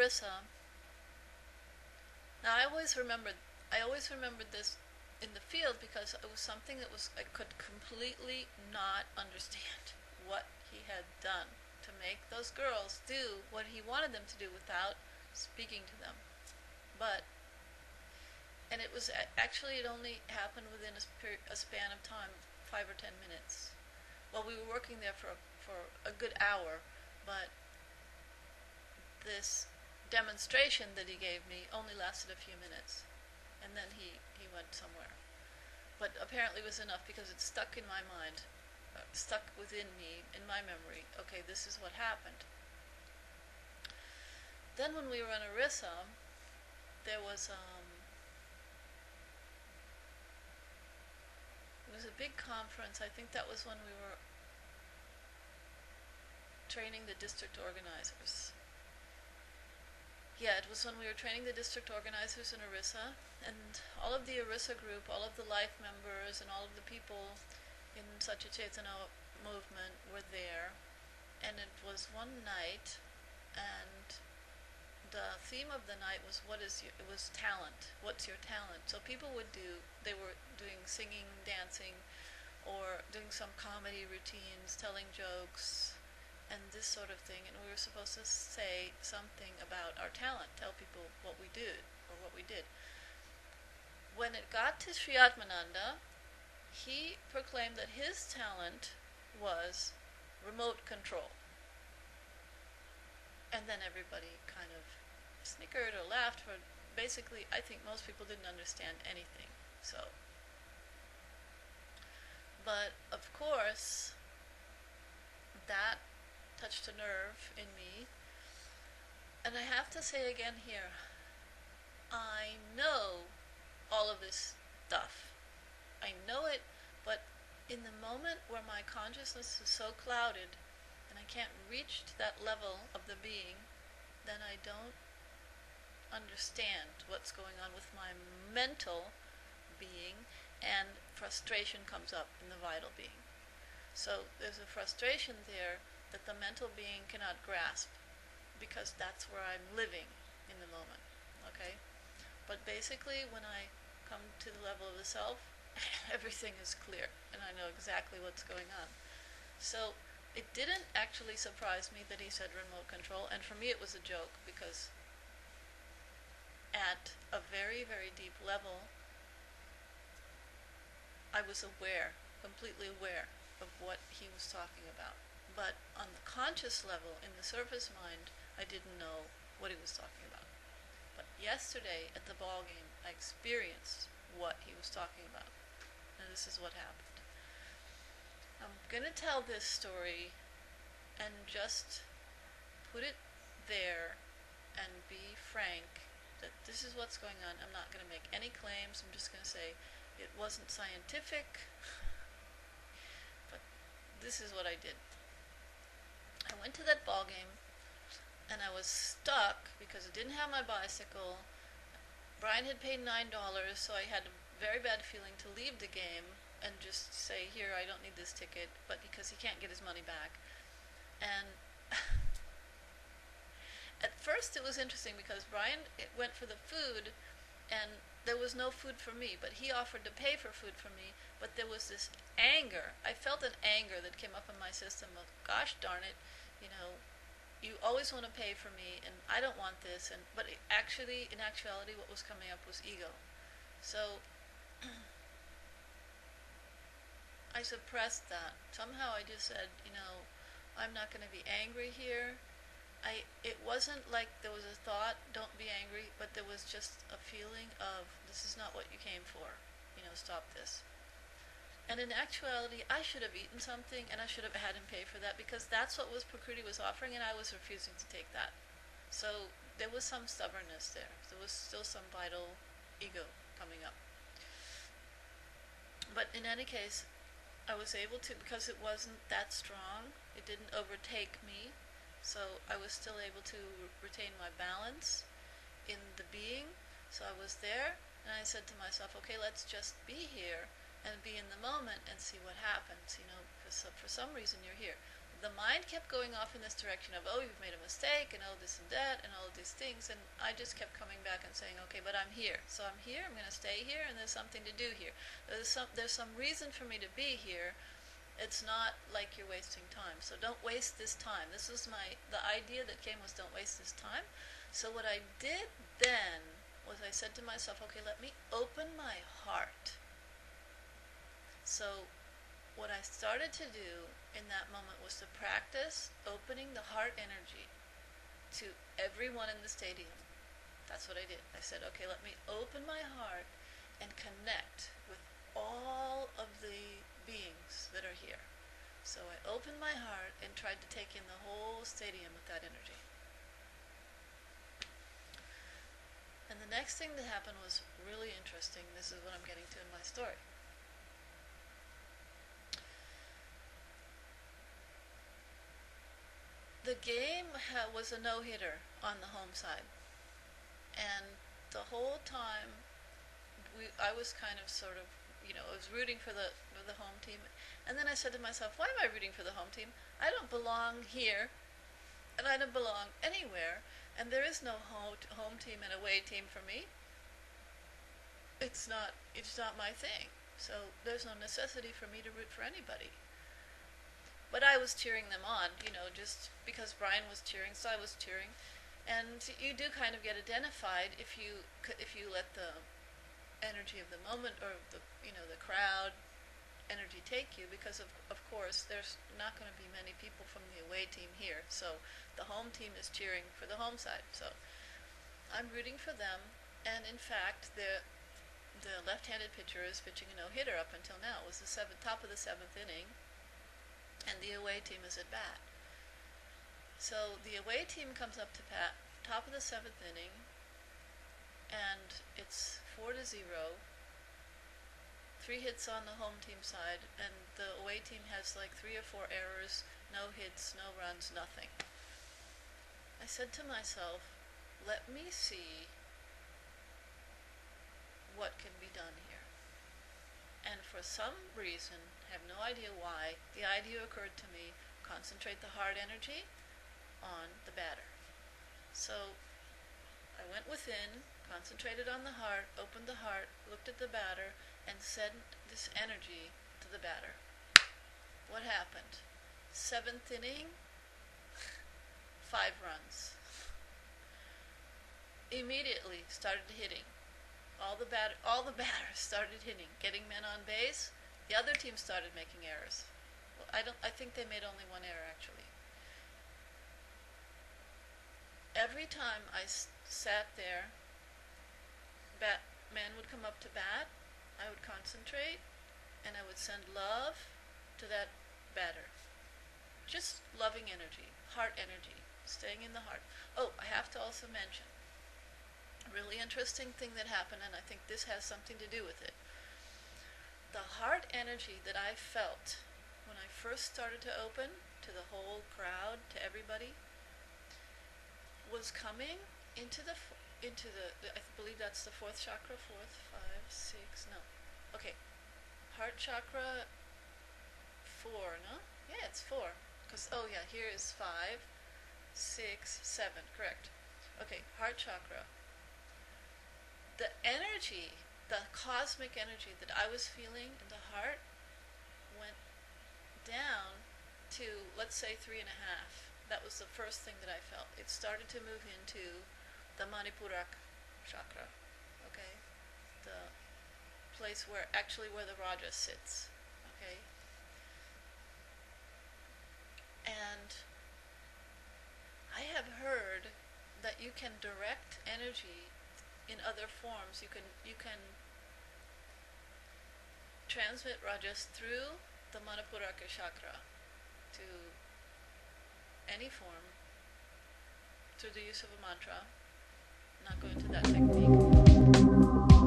Orissa. Now I always remembered this in the field because it was something that was I could completely not understand what he had done to make those girls do what he wanted them to do without speaking to them. But and it was actually it only happened within a span of time, 5 or 10 minutes. Well, we were working there for a good hour, but this demonstration that he gave me only lasted a few minutes, and then he went somewhere. But apparently it was enough because it stuck in my mind, stuck within me, in my memory. Okay, this is what happened. Then when we were in Orissa, there was it was a big conference. I think that was when we were training the district organizers. Yeah, it was when we were training the district organizers in Orissa, and all of the Orissa group, all of the life members, and all of the people in Satya Chaitanya movement were there. And it was one night, and the theme of the night was it was talent. What's your talent? So people they were doing singing, dancing, or doing some comedy routines, telling jokes, and this sort of thing. And we were supposed to say something about our talent, tell people what we did or what we did. When it got to Sri Atmananda, he proclaimed that his talent was remote control. And then everybody kind of snickered or laughed, but basically I think most people didn't understand anything. So, but of course, that touched a nerve in me. And I have to say again here, I know all of this stuff. I know it, but in the moment where my consciousness is so clouded and I can't reach to that level of the being, then I don't understand what's going on with my mental being, and frustration comes up in the vital being. So there's a frustration there that the mental being cannot grasp, because that's where I'm living in the moment. Okay? But basically, when I come to the level of the self, everything is clear, and I know exactly what's going on. So it didn't actually surprise me that he said remote control, and for me it was a joke, because at a very, very deep level, I was aware, completely aware of what he was talking about. But on the conscious level, in the surface mind, I didn't know what he was talking about. But yesterday at the ball game, I experienced what he was talking about. And this is what happened. I'm going to tell this story and just put it there and be frank that this is what's going on. I'm not going to make any claims. I'm just going to say it wasn't scientific, but this is what I did. I went to that ball game, and I was stuck because I didn't have my bicycle. Brian had paid $9, so I had a very bad feeling to leave the game and just say, here, I don't need this ticket, but because he can't get his money back. And at first it was interesting because Brian went for the food, and there was no food for me, but he offered to pay for food for me. But there was this anger. I felt an anger that came up in my system of, gosh darn it, you always want to pay for me, and I don't want this. But in actuality, what was coming up was ego. So I suppressed that. Somehow I just said, I'm not going to be angry here. It wasn't like there was a thought, don't be angry, but there was just a feeling of, this is not what you came for. Stop this. And in actuality, I should have eaten something, and I should have had him pay for that, because that's what Prakriti was offering, and I was refusing to take that. So there was some stubbornness there. There was still some vital ego coming up. But in any case, I was able to, because it wasn't that strong, it didn't overtake me, so I was still able to retain my balance in the being. So I was there, and I said to myself, okay, let's just be here and be in the moment and see what happens, because for some reason you're here. the mind kept going off in this direction of, oh, you've made a mistake, and oh, this and that, and all of these things, and I just kept coming back and saying, okay, but I'm here. So I'm here, I'm going to stay here, and there's something to do here. There's some reason for me to be here. It's not like you're wasting time. So don't waste this time. This was the idea that came was don't waste this time. So what I did then was I said to myself, okay, let me open my heart. So what I started to do in that moment was to practice opening the heart energy to everyone in the stadium. That's what I did. I said, okay, let me open my heart and connect with all of the beings that are here. So I opened my heart and tried to take in the whole stadium with that energy. And the next thing that happened was really interesting. This is what I'm getting to in my story. The game was a no-hitter on the home side. And the whole time, I was kind of sort of, I was rooting for the home team. And then I said to myself, why am I rooting for the home team? I don't belong here, and I don't belong anywhere, and there is no home team and away team for me. It's not my thing. So there's no necessity for me to root for anybody. But I was cheering them on, just because Brian was cheering, so I was cheering. And you do kind of get identified if you let the energy of the moment or the crowd energy take you, because of course there's not going to be many people from the away team here. So the home team is cheering for the home side. So I'm rooting for them, and in fact the left-handed pitcher is pitching a no-hitter up until now. It was the top of the 7th inning. And the away team is at bat. So the away team comes up to bat, top of the 7th inning, and it's 4-0. 3 hits on the home team side, and the away team has like 3 or 4 errors, no hits, no runs, nothing. I said to myself, let me see what can be done here. And for some reason, I have no idea why, the idea occurred to me, concentrate the heart energy on the batter. So I went within, concentrated on the heart, opened the heart, looked at the batter, and sent this energy to the batter. What happened? 7th inning, 5 runs. Immediately started hitting. All the batters started hitting, getting men on base. The other team started making errors. Well, I think they made only 1 error actually. Every time I sat there, man would come up to bat, I would concentrate, and I would send love to that batter. Just loving energy, heart energy, staying in the heart. Oh, I have to also mention a really interesting thing that happened, and I think this has something to do with it. The heart energy that I felt when I first started to open to the whole crowd, to everybody, was coming into the I believe that's the 4th chakra, 4th, 5, 6, no. Okay, heart chakra 4, no? Yeah, it's 4. Because, oh yeah, here is 5, 6, 7, correct. Okay, heart chakra. The energy, the cosmic energy that I was feeling in the heart went down to, let's say, 3.5. That was the first thing that I felt. It started to move into the Manipurak chakra, okay? The place where the Raja sits, okay? And I have heard that you can direct energy in other forms. You can transmit rajas through the Manipuraka chakra to any form through the use of a mantra. I'm not going into that technique.